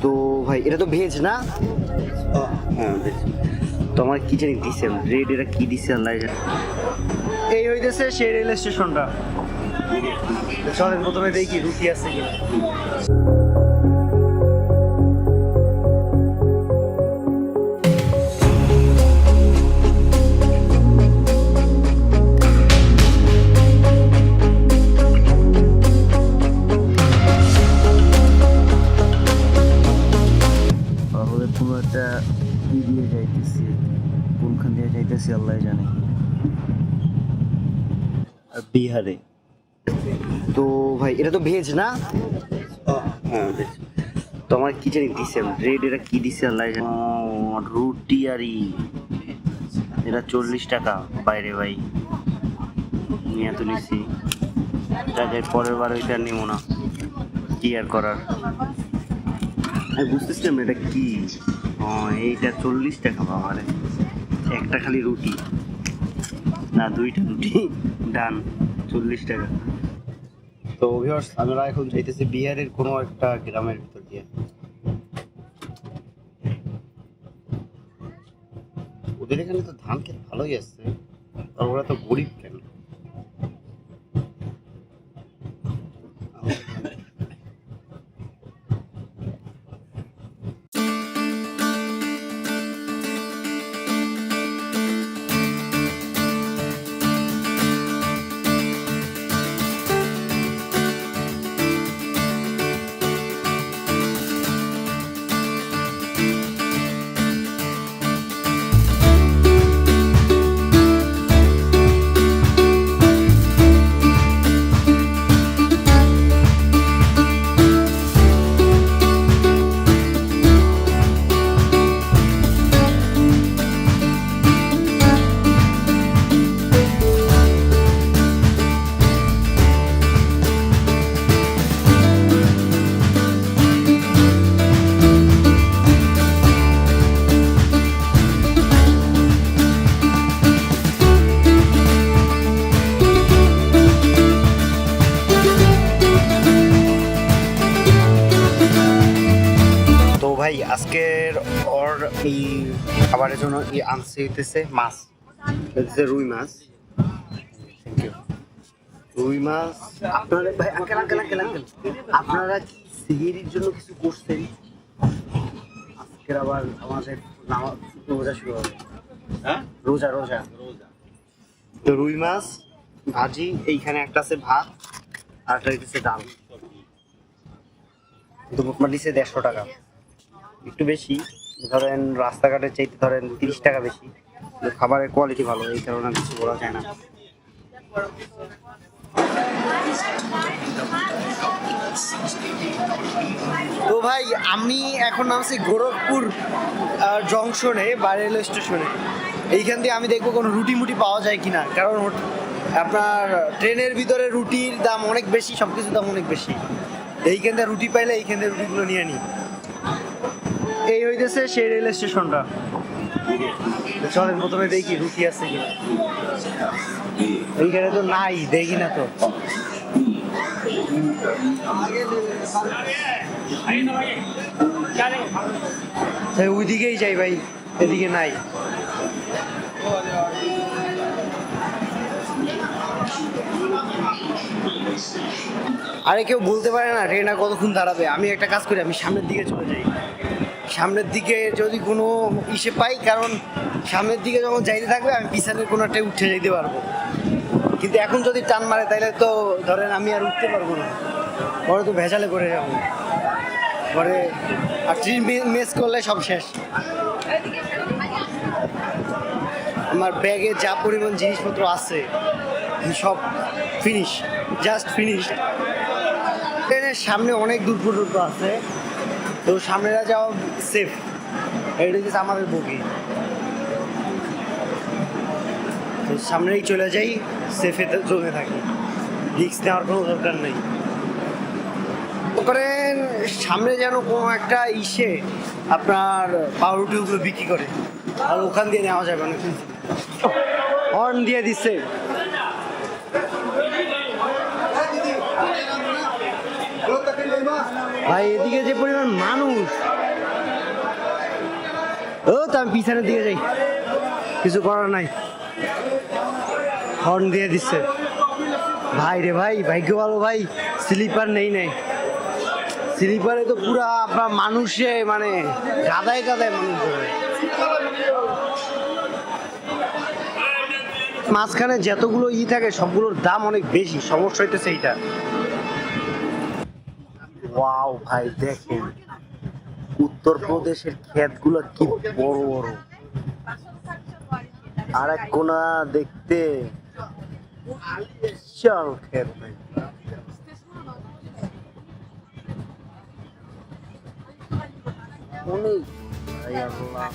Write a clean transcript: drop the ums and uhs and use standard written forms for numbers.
তো ভাই এটা তো ভেজ না? হ্যাঁ বেশ। তো আমার কি জানি দিছে রেড, এটা কি দিছে আল্লাহ জানে। এই হইতেছে সেই রেল স্টেশনটা। চলেন প্রথমে দেখি রুটি আছে কিনা। তাহলে কোনো একটা ই দিয়ে যাইতেছি, কোনখান দিয়ে যাইতেছি আল্লাহ জানে। বিহারে। তো ভাই এটা তো ভেজ না? হ্যাঁ বেশ। তো আমার কি জানি দিছে রেড, এটা কি দিছে আল্লাহ জানে। রুটি আর ই, এটা 40 টাকা বাইরে ভাই। নিয়ে তো নিছি, যাকে পরের বার ওইটা নিব না, কি আর করার। আমি বুঝতেছিলাম এটা কি। এইটা 40 টাকা বাবারে, একটা খালি রুটি না, দুইটা রুটি ডান, 40 টাকা। তো ভিউয়ার্স আমরা এখন যাইতেছি বিহারের কোনো একটা গ্রামের ভিতর দিয়ে। ওদের এখানে তো ধান ক্ষেত ভালোই আছে, আর ওরা তো গরিব কেন? তো ভাই আজকের ওর এই খাবারের জন্য আনছে হইতেছে মাছ, হইতেছে রুই মাছ। Thank you. রুই মাছ। আপনারা ভাই আঙ্কেল আঙ্কেল আঙ্কেল আঙ্কেল আপনারা কি সিহিরির জন্য কিছু করছেন? আজকের আবার আমাদের নামাজ রোজা শুরু হবে। হ্যাঁ রোজা রোজা। তো রুই মাছ ভাজি, এইখানে একটা আছে ভাত, আর একটা হইতেছে ডাল। তো মোটমাট দিচ্ছে 150 টাকা, একটু বেশি। ধরেন রাস্তাঘাটের চাইতে ধরেন 30 টাকা বেশি, কিন্তু খাবারের কোয়ালিটি ভালো, এই কারণে কিছু বলা যায় না। তো ভাই আমি এখন নামছি গোরখপুর জংশনে বা রেল স্টেশনে। এইখান দিয়ে আমি দেখবো কোনো রুটি মুটি পাওয়া যায় কিনা, কারণ আপনার ট্রেনের ভিতরে রুটির দাম অনেক বেশি, সব কিছুর দাম অনেক বেশি। এইখান থেকে রুটি পাইলে এইখান থেকে রুটিগুলো নিয়ে নিই। এই হইতেছে সেই রেল স্টেশনটা। চলেন প্রথমে দেখি রুটি আছে কিনা। এইখানে তো নাই, দেখি না তো। ওইদিকেই যাই ভাই, এদিকে নাই। আরে কেউ বলতে পারে না ট্রেনটা কতক্ষণ দাঁড়াবে। আমি একটা কাজ করি, আমি সামনের দিকে চলে যাই। সামনের দিকে যদি কোনো ইসে পাই, কারণ সামনের দিকে যখন যাইতে থাকবে আমি পিছনের কোনো একটা উঠে যাইতে পারবো। কিন্তু এখন যদি টান মারে তাহলে তো ধরেন আমি আর উঠতে পারবো না, পরে তো ভেজালে করে যাবো পরে, আর ট্রেন মিস করলে সব শেষ। আমার ব্যাগে যা পরিমাণ জিনিসপত্র আছে সব ফিনিশ, জাস্ট ফিনিশ। ট্রেনের সামনে অনেক দূর পর্যন্ত আছে, তো সামনেরা যাওয়া সেফ। এটা হচ্ছে আমাদের বগি, তো সামনেই চলে যাই, সেফে জমে থাকি, রিস্ক নেওয়ার কোনো দরকার নেই। করেন সামনে যেন কোনো একটা ইসে আপনার পাউরুটিগুলো বিক্রি করে, আর ওখান দিয়ে নেওয়া যাবে অনেক। হর্ন দিয়ে দিচ্ছে। ভাই এদিকে যে পরিমাণ মানুষ, ও তো আমি পিছনের দিকে যাই, কিছু করার নাই। হর্ন দিয়ে দিচ্ছে ভাই রে ভাই, ভাগ্য ভালো ভাই, স্লিপার নেই নাই। স্লিপারে তো পুরা আপনার মানুষে মানে গাদায় গাদায় মানুষ ধরে। মাঝখানে যতগুলো থাকে সবগুলোর দাম অনেক বেশি, সমস্যা হইতেছে এইটা। ওয়াও ভাই দেখেন উত্তরপ্রদেশের ক্ষেতগুলো কি বড় বড়, আর এক কোনা দেখতে বিশাল ক্ষেত ভাই। অনেক ভাই আল্লাহ।